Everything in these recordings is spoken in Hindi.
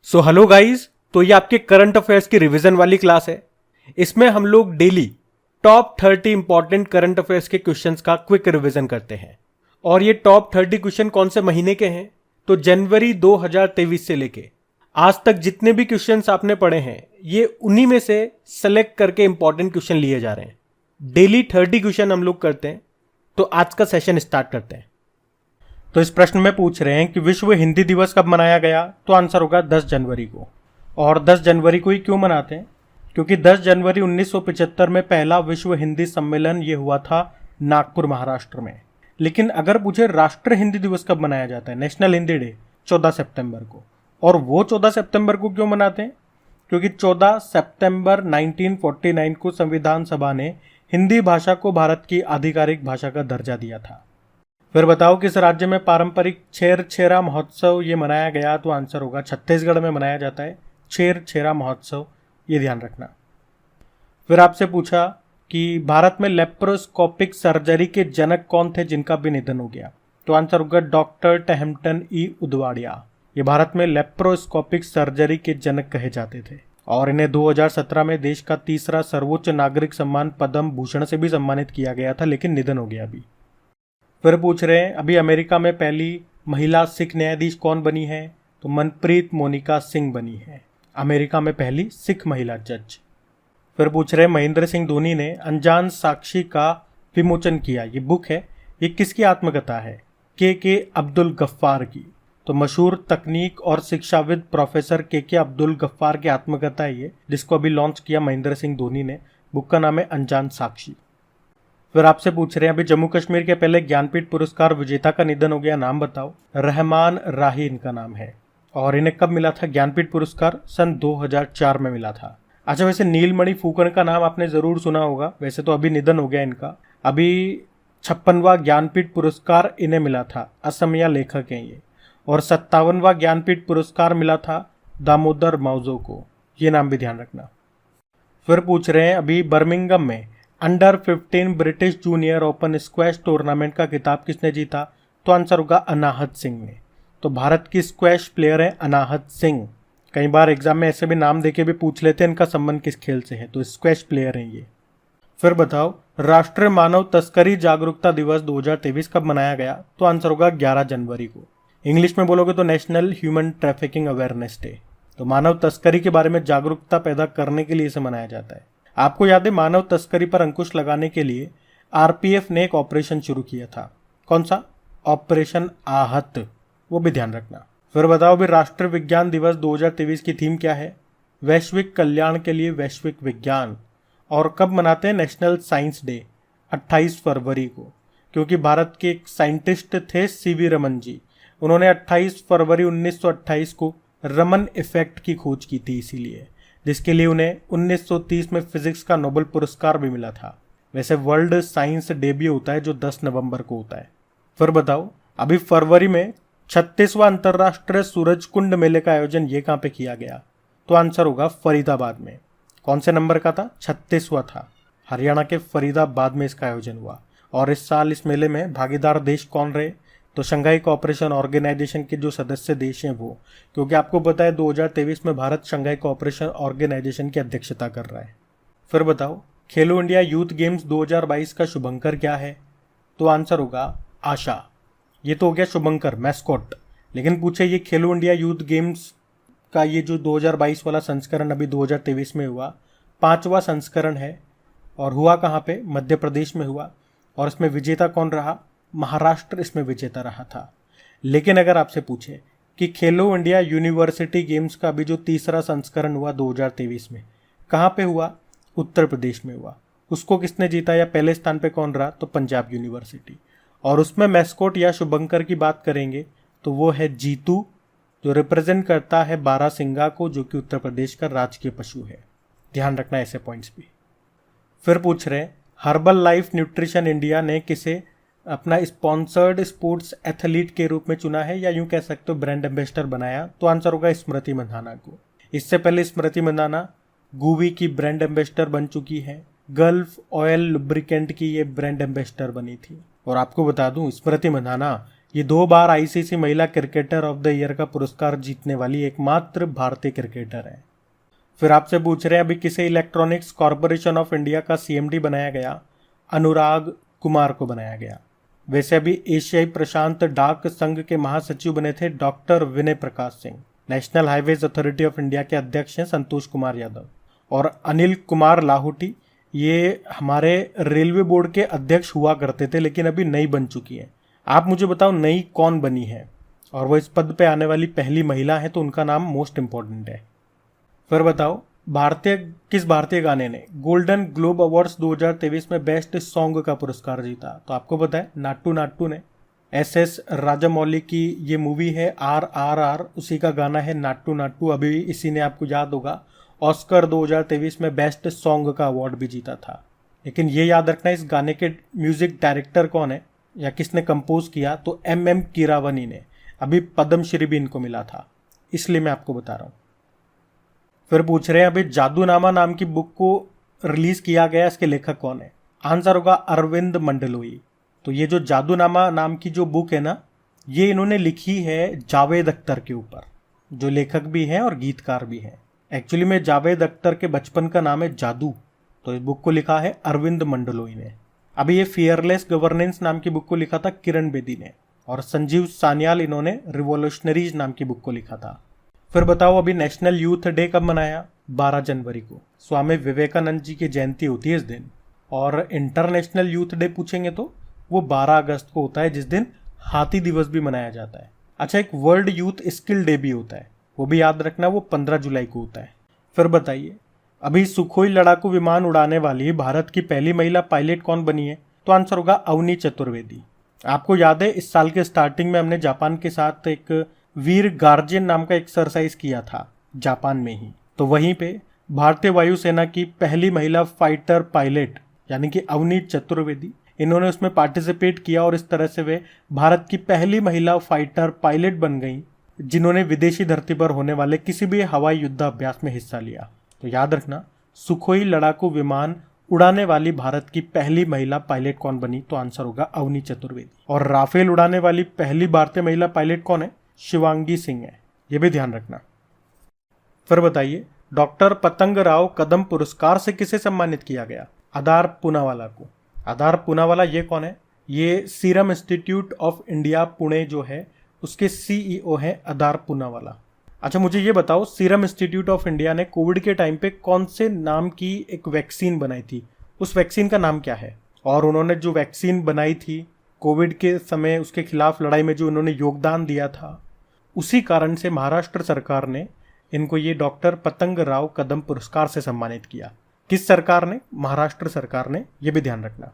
सो हेलो गाइस, तो ये आपके करंट अफेयर्स की रिवीजन वाली क्लास है। इसमें हम लोग daily top 30 important current affairs के क्वेश्चंस का क्विक रिवीजन करते हैं। और ये टॉप 30 क्वेश्चन कौन से महीने के हैं? तो जनवरी 2023 से लेके आज तक जितने भी क्वेश्चंस आपने पढ़े हैं, ये उन्हीं में से सेलेक्ट करके इंपॉर्टेंट क्वेश्चन लिए जा रहे हैं। डेली 30 क्वेश्चन हम लोग करते हैं। तो आज का सेशन स्टार्ट करते हैं। तो इस प्रश्न में पूछ रहे हैं कि विश्व हिंदी दिवस कब मनाया गया? तो आंसर होगा 10 जनवरी को। और 10 जनवरी को ही क्यों मनाते हैं? क्योंकि 10 जनवरी 1975 में पहला विश्व हिंदी सम्मेलन ये हुआ था नागपुर, महाराष्ट्र में। लेकिन अगर पूछे राष्ट्रीय हिंदी दिवस कब मनाया जाता है, नेशनल हिंदी डे, 14 सितंबर को। और वो 14 सितंबर को क्यों मनाते हैं? क्योंकि 14 सितंबर 1949 को संविधान सभा ने हिंदी भाषा को भारत की आधिकारिक भाषा का दर्जा दिया था। फिर बताओ किस राज्य में पारंपरिक छेरछेरा महोत्सव ये मनाया गया? तो आंसर होगा छत्तीसगढ़ में मनाया जाता है छेरछेरा महोत्सव, ये ध्यान रखना। फिर आपसे पूछा कि भारत में लेप्रोस्कोपिक सर्जरी के जनक कौन थे जिनका भी निधन हो गया? तो आंसर होगा डॉक्टर टहमटन ई उदवाड़िया। ये भारत में लेप्रोस्कोपिक सर्जरी के जनक कहे जाते थे और इन्हें 2017 में देश का तीसरा सर्वोच्च नागरिक सम्मान पद्म भूषण से भी सम्मानित किया गया था, लेकिन निधन हो गया अभी। फिर पूछ रहे हैं अभी अमेरिका में पहली महिला सिख न्यायाधीश कौन बनी है? तो मनप्रीत मोनिका सिंह बनी है, अमेरिका में पहली सिख महिला जज। फिर पूछ रहे हैं महेंद्र सिंह धोनी ने अनजान साक्षी का विमोचन किया, ये बुक है, ये किसकी आत्मकथा है? के अब्दुल गफ्फार की। तो मशहूर तकनीक और शिक्षाविद प्रोफेसर के अब्दुल गफ्फार की आत्मकथा है ये, जिसको अभी लॉन्च किया महेंद्र सिंह धोनी ने। बुक का नाम है अनजान साक्षी। फिर आपसे पूछ रहे हैं अभी जम्मू कश्मीर के पहले ज्ञानपीठ पुरस्कार विजेता का निधन हो गया, नाम बताओ। रहमान राही इनका नाम है। और इन्हें कब मिला था ज्ञानपीठ पुरस्कार? सन 2004 में मिला था। अच्छा, वैसे नीलमणि फूकन का नाम आपने जरूर सुना होगा, वैसे तो अभी निधन हो गया इनका। अभी 56वां ज्ञानपीठ पुरस्कार इन्हें मिला था, असमिया लेखक हैं ये। और 57वां ज्ञानपीठ पुरस्कार मिला था दामोदर माउजो को, ये नाम भी ध्यान रखना। फिर पूछ रहे हैं अभी बर्मिंघम में under 15 British junior open squash tournament का खिताब किसने जीता? तो आंसर होगा अनाहत सिंह ने। तो भारत की स्क्वैश प्लेयर है अनाहत सिंह। कई बार एग्जाम में ऐसे भी नाम देके भी पूछ लेते हैं इनका संबंध किस खेल से है, तो स्क्वैश प्लेयर हैं ये। फिर बताओ राष्ट्रीय मानव तस्करी जागरूकता दिवस 2023 कब मनाया गया? तो आंसर होगा 11 जनवरी को। इंग्लिश में बोलोगे तो national human trafficking awareness day. तो मानव तस्करी के बारे में जागरूकता पैदा करने के लिए इसे मनाया जाता है। आपको याद है मानव तस्करी पर अंकुश लगाने के लिए आरपीएफ ने एक ऑपरेशन शुरू किया था, कौन सा? ऑपरेशन आहत, वो भी ध्यान रखना। फिर बताओ भी राष्ट्रीय विज्ञान दिवस 2023 की थीम क्या है? वैश्विक कल्याण के लिए वैश्विक विज्ञान। और कब मनाते हैं नेशनल साइंस डे? 28 फरवरी को, क्योंकि भारत के एक साइंटिस्ट थे सीवी रमन जी, उन्होंने 28 फरवरी 1928 को रमन इफेक्ट की खोज की थी, इसीलिए, जिसके लिए उन्हें 1930 में फिजिक्स का नोबेल पुरस्कार भी मिला था। वैसे वर्ल्ड साइंस डे भी होता है जो 10 नवंबर को होता है। फिर बताओ अभी फरवरी में 36वां अंतर्राष्ट्रीय सूरज कुंड मेले का आयोजन ये कहाँ पे किया गया? तो आंसर होगा फरीदाबाद में। कौन से नंबर का था? 36वां था। हरियाणा के फरीदाबाद में इसका आयोजन हुआ। और इस साल इस मेले में भागीदार देश कौन रहे? तो शंघाई कोऑपरेशन ऑर्गेनाइजेशन के जो सदस्य देश हैं वो, क्योंकि आपको पता है 2023 में भारत शंघाई कोऑपरेशन ऑर्गेनाइजेशन की अध्यक्षता कर रहा है। फिर बताओ खेलो इंडिया यूथ गेम्स 2022 का शुभंकर क्या है? तो आंसर होगा आशा। ये तो हो गया शुभंकर, मैस्कॉट। लेकिन पूछे ये खेलो इंडिया यूथ गेम्स का ये जो 2022 वाला संस्करण अभी 2023 में हुआ, 5वां संस्करण है और हुआ कहाँ पे? मध्य प्रदेश में हुआ। और इसमें विजेता कौन रहा? महाराष्ट्र इसमें विजेता रहा था। लेकिन अगर आपसे पूछे कि खेलो इंडिया यूनिवर्सिटी गेम्स का भी जो तीसरा संस्करण हुआ 2023 में, कहाँ पे हुआ? उत्तर प्रदेश में हुआ। उसको किसने जीता या पहले स्थान पे कौन रहा? तो पंजाब यूनिवर्सिटी। और उसमें मैस्कोट या शुभंकर की बात करेंगे तो वो है जीतू, जो रिप्रेजेंट करता है बारासिंगा को, जो कि उत्तर प्रदेश का राजकीय पशु है। ध्यान रखना ऐसे पॉइंट्स भी। फिर पूछ रहे हैं हर्बल लाइफ न्यूट्रिशन इंडिया ने किसे अपना स्पॉन्सर्ड स्पोर्ट्स एथलीट के रूप में चुना है, या यूं कह सकते हो ब्रांड एम्बेसडर बनाया? तो आंसर होगा स्मृति मंधाना को। इससे पहले स्मृति मंधाना गूवी की ब्रांड एम्बेसडर बन चुकी है, गल्फ ऑयल लुब्रिकेंट की ये ब्रांड एम्बेसडर बनी थी। और आपको बता दूं स्मृति मंधाना ये 2 बार आईसीसी महिला क्रिकेटर ऑफ द ईयर का पुरस्कार जीतने वाली एकमात्र भारतीय क्रिकेटर है। फिर आपसे पूछ रहे हैं अभी किसे इलेक्ट्रॉनिक्स कॉरपोरेशन ऑफ इंडिया का सीएमडी बनाया गया? अनुराग कुमार को बनाया गया। वैसे अभी एशियाई प्रशांत डाक संघ के महासचिव बने थे doctor Vinay Prakash Singh. National highways authority of India के अध्यक्ष हैं संतोष कुमार यादव। और अनिल कुमार लाहौटी ये हमारे रेलवे बोर्ड के अध्यक्ष हुआ करते थे, लेकिन अभी नई बन चुकी है। आप मुझे बताओ नई कौन बनी है और वो इस पद पे आने वाली पहली महिला है, तो उनका नाम मोस्ट इंपॉर्टेंट है। फिर बताओ किस भारतीय गाने ने गोल्डन ग्लोब अवार्ड्स 2023 में बेस्ट सॉन्ग का पुरस्कार जीता? तो आपको पता है नाट्टू नाट्टू ने। एस राजामौली की ये मूवी है RRR, उसी का गाना है नाट्टू नाट्टू। अभी इसी ने, आपको याद होगा, ऑस्कर 2023 में बेस्ट सॉन्ग का अवार्ड भी जीता था। लेकिन ये याद रखना इस गाने के म्यूजिक डायरेक्टर कौन है या किसने कंपोज किया? तो MM कीरावनी ने। अभी पद्मश्री भी इनको मिला था, इसलिए मैं आपको बता रहा हूँ। फिर पूछ रहे हैं अभी जादूनामा नाम की बुक को रिलीज किया गया, इसके लेखक कौन है? आंसर होगा अरविंद मंडलोई। तो ये जो जादूनामा नाम की जो बुक है ना, ये इन्होंने लिखी है जावेद अख्तर के ऊपर, जो लेखक भी हैं और गीतकार भी हैं। एक्चुअली में जावेद अख्तर के बचपन का नाम है जादू, तो इस बुक को लिखा है अरविंद मंडलोई ने। अभी ये फियरलेस गवर्नेंस नाम की बुक को लिखा था किरण बेदी ने। और संजीव सान्याल इन्होंने रिवोल्यूशनरीज नाम की बुक को लिखा था। फिर बताओ अभी नेशनल यूथ डे कब मनाया? 12 जनवरी को। स्वामी विवेकानंद जी की जयंती होती है इस दिन। और इंटरनेशनल यूथ डे पूछेंगे तो वो 12 अगस्त को होता है, जिस दिन हाथी दिवस भी मनाया जाता है। अच्छा, एक वर्ल्ड यूथ स्किल डे भी होता है, वो भी याद रखना, वो 15 जुलाई को होता है। फिर बताइए अभी सुखोई लड़ाकू विमान उड़ाने वाली भारत की पहली महिला पायलट कौन बनी है? तो आंसर होगा अवनी चतुर्वेदी। आपको याद है इस साल के स्टार्टिंग में हमने जापान के साथ एक वीर गार्जियन नाम का एक्सरसाइज किया था जापान में ही, तो वहीं पे भारतीय वायुसेना की पहली महिला फाइटर पायलट यानी कि अवनी चतुर्वेदी, इन्होंने उसमें पार्टिसिपेट किया और इस तरह से वे भारत की पहली महिला फाइटर पायलट बन गई जिन्होंने विदेशी धरती पर होने वाले किसी भी हवाई युद्धाभ्यास में हिस्सा लिया। तो याद रखना, सुखोई लड़ाकू विमान उड़ाने वाली भारत की पहली महिला पायलट कौन बनी? तो आंसर होगा अवनी चतुर्वेदी। और राफेल उड़ाने वाली पहली भारतीय महिला पायलट कौन है? शिवांगी सिंह है, ये भी ध्यान रखना। फिर बताइए डॉक्टर पतंग राव कदम पुरस्कार से किसे सम्मानित किया गया? आधार पूनावाला को। आधार पूनावाला ये कौन है? ये serum institute of India Pune जो है उसके CEO हैं आधार पूनावाला। अच्छा, मुझे ये बताओ सीरम इंस्टीट्यूट ऑफ इंडिया ने कोविड के टाइम पे कौन से नाम की एक वैक्सीन बनाई थी? उस वैक्सीन का नाम क्या है? और उन्होंने जो वैक्सीन बनाई थी कोविड के समय, उसके खिलाफ लड़ाई में जो उन्होंने योगदान दिया था, उसी कारण से महाराष्ट्र सरकार ने इनको ये डॉक्टर पतंग राव कदम पुरस्कार से सम्मानित किया। किस सरकार ने? महाराष्ट्र सरकार ने, ये भी ध्यान रखना।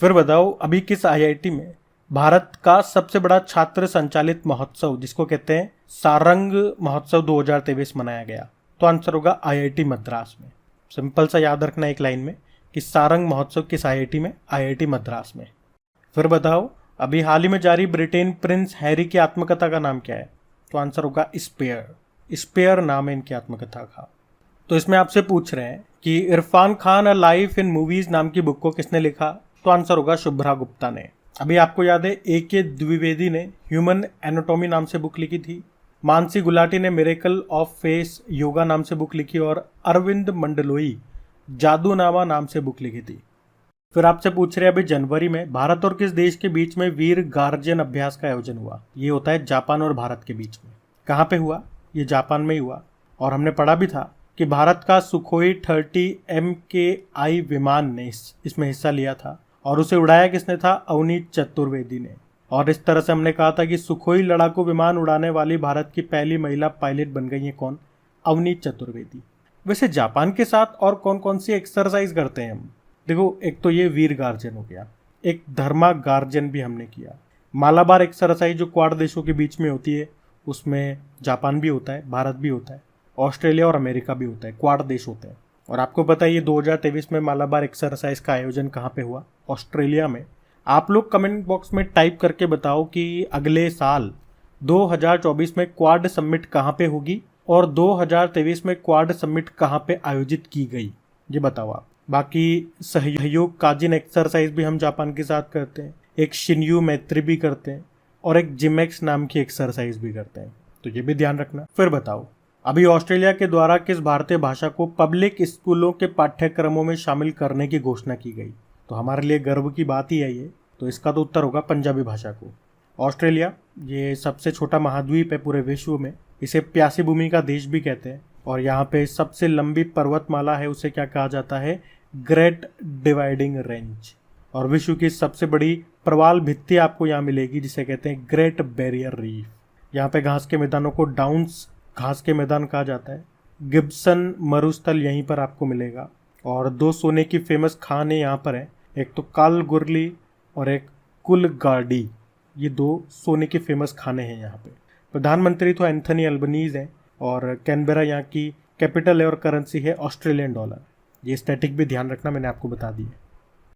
फिर बताओ अभी किस IIT में भारत का सबसे बड़ा छात्र संचालित महोत्सव जिसको कहते हैं सारंग महोत्सव 2023 मनाया गया? तो आंसर होगा IIT मद्रास में। सिंपल सा याद रखना एक लाइन में कि सारंग महोत्सव किस IIT में? IIT मद्रास में। फिर बताओ अभी हाल ही में जारी ब्रिटेन प्रिंस हैरी की आत्मकथा का नाम क्या है? तो आंसर होगा स्पेयर। स्पेयर नाम है इनकी आत्मकथा का। तो इसमें आपसे पूछ रहे हैं कि Irfan Khan a life in movies नाम की बुक को किसने लिखा? तो आंसर होगा शुभ्रा गुप्ता ने। अभी आपको याद है AK द्विवेदी ने ह्यूमन एनाटॉमी नाम से बुक लिखी थी, मानसी गुलाटी ने मिरेकल ऑफ फेस योगा नाम से बुक लिखी और अरविंद मंडलोई जादूनामा नाम से बुक लिखी थी। फिर आपसे पूछ रहे हैं अभी जनवरी में भारत और किस देश के बीच में वीर गार्जियन अभ्यास का आयोजन हुआ? ये होता है जापान और भारत के बीच में। कहाँ पे हुआ? ये जापान में ही हुआ। और हमने पढ़ा भी था कि भारत का सुखोई 30 MKI विमान ने इसमें हिस्सा लिया था और उसे उड़ाया किसने था? अवनी चतुर्वेदी ने। और इस तरह से हमने कहा था कि सुखोई लड़ाकू विमान उड़ाने वाली भारत की पहली महिला पायलट बन गई है कौन? अवनी चतुर्वेदी। वैसे जापान के साथ और कौन कौन सी एक्सरसाइज करते हैं हम? देखो, एक तो ये वीर गार्जियन हो गया, एक धर्मा गार्जियन भी हमने किया, मालाबार एक्सरसाइज जो क्वाड देशों के बीच में होती है उसमें जापान भी होता है, भारत भी होता है, ऑस्ट्रेलिया और अमेरिका भी होता है, क्वाड देश होते हैं। और आपको पता है ये 2023 में मालाबार एक्सरसाइज का आयोजन कहाँ पे हुआ? ऑस्ट्रेलिया में। आप लोग कमेंट बॉक्स में टाइप करके बताओ कि अगले साल 2024 में क्वाड समिट कहाँ पे होगी और 2023 में क्वाड समिट कहाँ पे आयोजित की गई, ये बताओ आप। बाकी सहयोग काजिन एक्सरसाइज भी हम जापान के साथ करते हैं, एक शिन्यू मैत्री भी करते हैं, और एक जिमेक्स नाम की एक्सरसाइज भी करते हैं, तो ये भी ध्यान रखना। फिर बताओ, अभी ऑस्ट्रेलिया के द्वारा किस भारतीय भाषा को पब्लिक स्कूलों के पाठ्यक्रमों में शामिल करने की घोषणा की गई? तो हमारे लिए गर्व की बात ही है ये, तो इसका तो उत्तर होगा पंजाबी भाषा को। ऑस्ट्रेलिया ये सबसे छोटा महाद्वीप है पूरे विश्व में, इसे प्यासी भूमि का देश भी कहते हैं, और यहाँ पे सबसे लंबी पर्वतमाला है, उसे क्या कहा जाता है? Great dividing range. और विश्व की सबसे बड़ी प्रवाल भित्ति आपको यहाँ मिलेगी, जिसे कहते हैं ग्रेट बैरियर रीफ। यहाँ पे घास के मैदानों को डाउन्स घास के मैदान कहा जाता है। गिब्सन मरुस्थल यहीं पर आपको मिलेगा, और 2 सोने की फेमस खान यहाँ पर है, एक तो कालगुरली और एक कुलगाडी। ये 2 सोने के फेमस खाने हैं यहाँ पे। प्रधानमंत्री तो एंथनी अल्बनीज हैं, और कैनबेरा यहाँ की कैपिटल है, और करेंसी है ऑस्ट्रेलियन डॉलर। ये स्टैटिक भी ध्यान रखना, मैंने आपको बता दी है।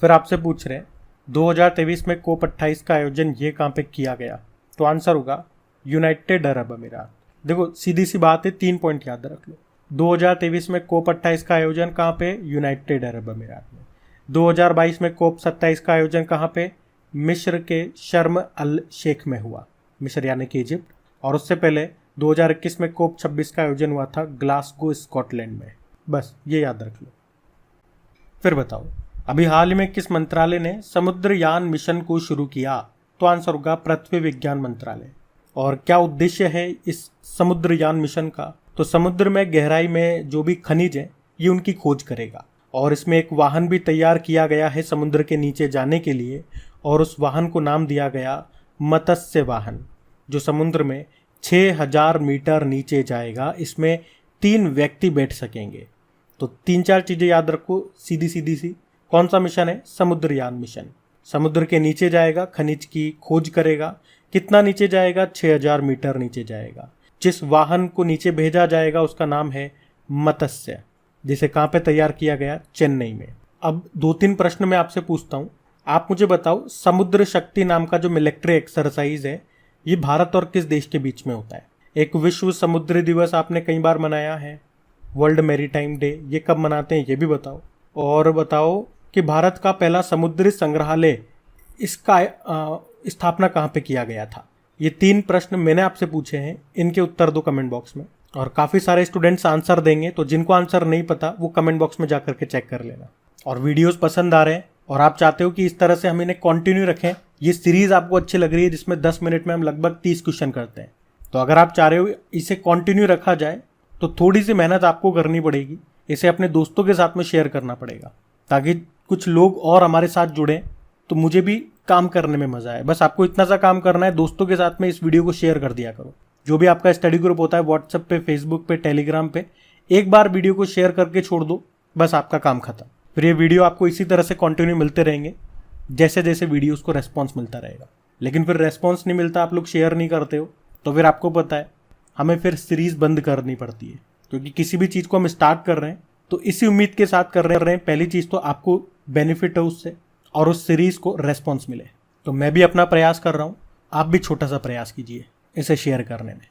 फिर आपसे पूछ रहे हैं 2023 में कोप 28 का आयोजन ये कहाँ पे किया गया? तो आंसर होगा यूनाइटेड अरब अमीरात। देखो सीधी सी बात है, 3 पॉइंट याद रख लो। 2023 में कोप 28 का आयोजन कहाँ पे? यूनाइटेड अरब अमीरात में। 2022 में कोप 27 का आयोजन कहाँ पे? मिस्र के शर्म अल शेख में हुआ, मिस्र यानी कि इजिप्ट। और उससे पहले 2021 में कोप 26 का आयोजन हुआ था ग्लासगो स्कॉटलैंड में। बस ये याद रख लो। फिर बताओ, अभी हाल ही में किस मंत्रालय ने समुद्रयान मिशन को शुरू किया? तो आंसर होगा पृथ्वी विज्ञान मंत्रालय। और क्या उद्देश्य है इस समुद्रयान मिशन का? तो समुद्र में गहराई में जो भी खनिज है ये उनकी खोज करेगा, और इसमें एक वाहन भी तैयार किया गया है समुद्र के नीचे जाने के लिए, और उस वाहन को नाम दिया गया मत्स्य वाहन, जो समुद्र में 6000 मीटर नीचे जाएगा। इसमें 3 व्यक्ति बैठ सकेंगे। तो 3-4 चीजें याद रखो सीधी सीधी सी। कौन सा मिशन है? समुद्रयान मिशन। समुद्र के नीचे जाएगा, खनिज की खोज करेगा। कितना नीचे जाएगा? 6000 मीटर नीचे जाएगा। जिस वाहन को नीचे भेजा जाएगा उसका नाम है मत्स्य, जिसे कहाँ पे तैयार किया गया? चेन्नई में। अब 2-3 प्रश्न मैं आपसे पूछता हूँ, आप मुझे बताओ समुद्र शक्ति नाम का जो मिलिट्री एक्सरसाइज है ये भारत और किस देश के बीच में होता है? एक विश्व समुद्री दिवस आपने कई बार मनाया है, वर्ल्ड मैरीटाइम डे, ये कब मनाते हैं ये भी बताओ। और बताओ कि भारत का पहला समुद्री संग्रहालय इसका स्थापना कहाँ पे किया गया था? ये 3 प्रश्न मैंने आपसे पूछे हैं, इनके उत्तर दो कमेंट बॉक्स में। और काफ़ी सारे स्टूडेंट्स आंसर देंगे, तो जिनको आंसर नहीं पता वो कमेंट बॉक्स में जा करके चेक कर लेना। और वीडियोस पसंद आ रहे हैं और आप चाहते हो कि इस तरह से हम इन्हें कंटिन्यू रखें, ये सीरीज आपको अच्छी लग रही है जिसमें 10 मिनट में हम लगभग 30 क्वेश्चन करते हैं, तो अगर आप चाह रहे हो इसे कंटिन्यू रखा जाए तो थोड़ी सी मेहनत आपको करनी पड़ेगी। इसे अपने दोस्तों के साथ में शेयर करना पड़ेगा ताकि कुछ लोग और हमारे साथ जुड़ें, तो मुझे भी काम करने में मजा आए। बस आपको इतना सा काम करना है, दोस्तों के साथ में इस वीडियो को शेयर कर दिया करो। जो भी आपका स्टडी ग्रुप होता है व्हाट्सएप पे, फेसबुक पे, टेलीग्राम पे, एक बार वीडियो को शेयर करके छोड़ दो, बस आपका काम खत्म। फिर ये वीडियो आपको इसी तरह से कंटिन्यू मिलते रहेंगे जैसे जैसे वीडियोस को रेस्पॉन्स मिलता रहेगा। लेकिन फिर रेस्पॉन्स नहीं मिलता, आप लोग शेयर नहीं करते हो, तो फिर आपको पता है हमें फिर सीरीज बंद करनी पड़ती है, क्योंकि किसी भी चीज़ को हम स्टार्ट कर रहे हैं तो इसी उम्मीद के साथ कर रहे हैं पहली चीज़ तो आपको बेनिफिट है उससे और उस सीरीज को रेस्पॉन्स मिले। तो मैं भी अपना प्रयास कर रहा हूँ, आप भी छोटा सा प्रयास कीजिए इसे शेयर करने में।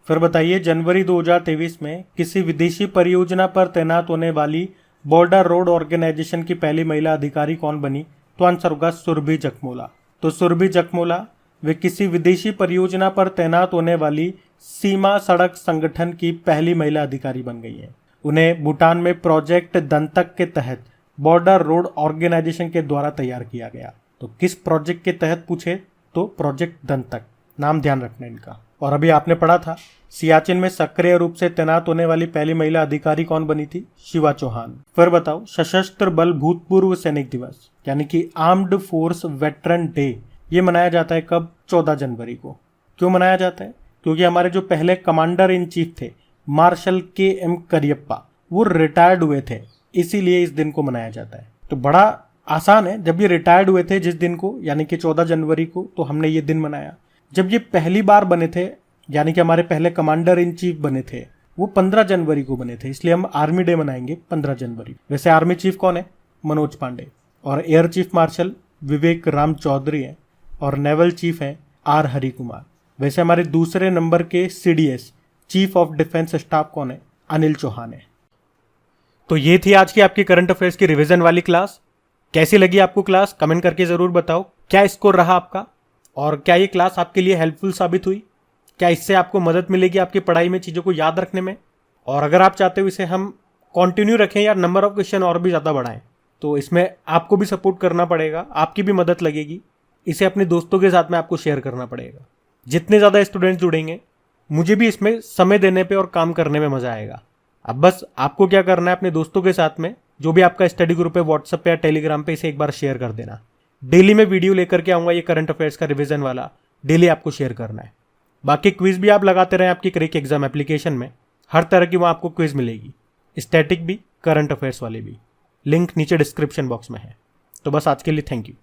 फिर बताइए, जनवरी 2023 में किसी विदेशी परियोजना पर तैनात होने वाली बॉर्डर रोड ऑर्गेनाइजेशन की पहली महिला अधिकारी कौन बनी? तो आंसर होगा सुरभि जखमोला। तो सुरभि जखमोला वे किसी विदेशी परियोजना पर तैनात होने वाली सीमा सड़क संगठन की पहली महिला अधिकारी बन गई हैं। उन्हें भूटान में प्रोजेक्ट दंतक के तहत बॉर्डर रोड ऑर्गेनाइजेशन के द्वारा तैयार किया गया। तो किस प्रोजेक्ट के तहत पूछे तो प्रोजेक्ट दंतक, नाम ध्यान रखना इनका। और अभी आपने पढ़ा था सियाचिन में सक्रिय रूप से तैनात होने वाली पहली महिला अधिकारी कौन बनी थी? शिवा चौहान। फिर बताओ, सशस्त्र बल भूतपूर्व सैनिक दिवस यानी कि आर्म्ड फोर्स वेटरन डे ये मनाया जाता है कब? 14 जनवरी को। क्यों मनाया जाता है? क्योंकि हमारे जो पहले कमांडर इन चीफ थे मार्शल KM करियप्पा, वो रिटायर्ड हुए थे, इसीलिए इस दिन को मनाया जाता है। तो बड़ा आसान है, जब ये रिटायर्ड हुए थे जिस दिन को यानी कि 14 जनवरी को, तो हमने ये दिन मनाया। जब ये पहली बार बने थे यानी कि हमारे पहले कमांडर इन चीफ बने थे वो 15 जनवरी को बने थे, इसलिए हम आर्मी डे मनाएंगे 15 जनवरी। वैसे आर्मी चीफ कौन है? मनोज पांडे। और एयर चीफ मार्शल विवेक राम चौधरी हैं और नेवल चीफ हैं R हरि कुमार। वैसे हमारे दूसरे नंबर के CDS chief of defence staff कौन है? अनिल चौहान है। तो ये थी आज की आपकी करंट अफेयर्स की रिवीजन वाली क्लास। कैसी लगी आपको क्लास? कमेंट करके जरूर बताओ। क्या स्कोर रहा आपका? और क्या ये क्लास आपके लिए हेल्पफुल साबित हुई? क्या इससे आपको मदद मिलेगी आपकी पढ़ाई में चीज़ों को याद रखने में? और अगर आप चाहते हो इसे हम कंटिन्यू रखें या नंबर ऑफ क्वेश्चन और भी ज़्यादा बढ़ाएं, तो इसमें आपको भी सपोर्ट करना पड़ेगा, आपकी भी मदद लगेगी। इसे अपने दोस्तों के साथ में आपको शेयर करना पड़ेगा। जितने ज़्यादा स्टूडेंट्स जुड़ेंगे, मुझे भी इसमें समय देने पे और काम करने में मज़ा आएगा। अब बस आपको क्या करना है, अपने दोस्तों के साथ में जो भी आपका स्टडी ग्रुप है व्हाट्सएप पे या टेलीग्राम पे, इसे एक बार शेयर कर देना। डेली मैं वीडियो लेकर के आऊँगा, ये करंट अफेयर्स का रिवीजन वाला डेली आपको शेयर करना है। बाकी क्विज भी आप लगाते रहें आपकी क्रिक एग्जाम एप्लीकेशन में, हर तरह की वहाँ आपको क्विज मिलेगी, स्टैटिक भी, करंट अफेयर्स वाली भी। लिंक नीचे डिस्क्रिप्शन बॉक्स में है। तो बस आज के लिए थैंक यू।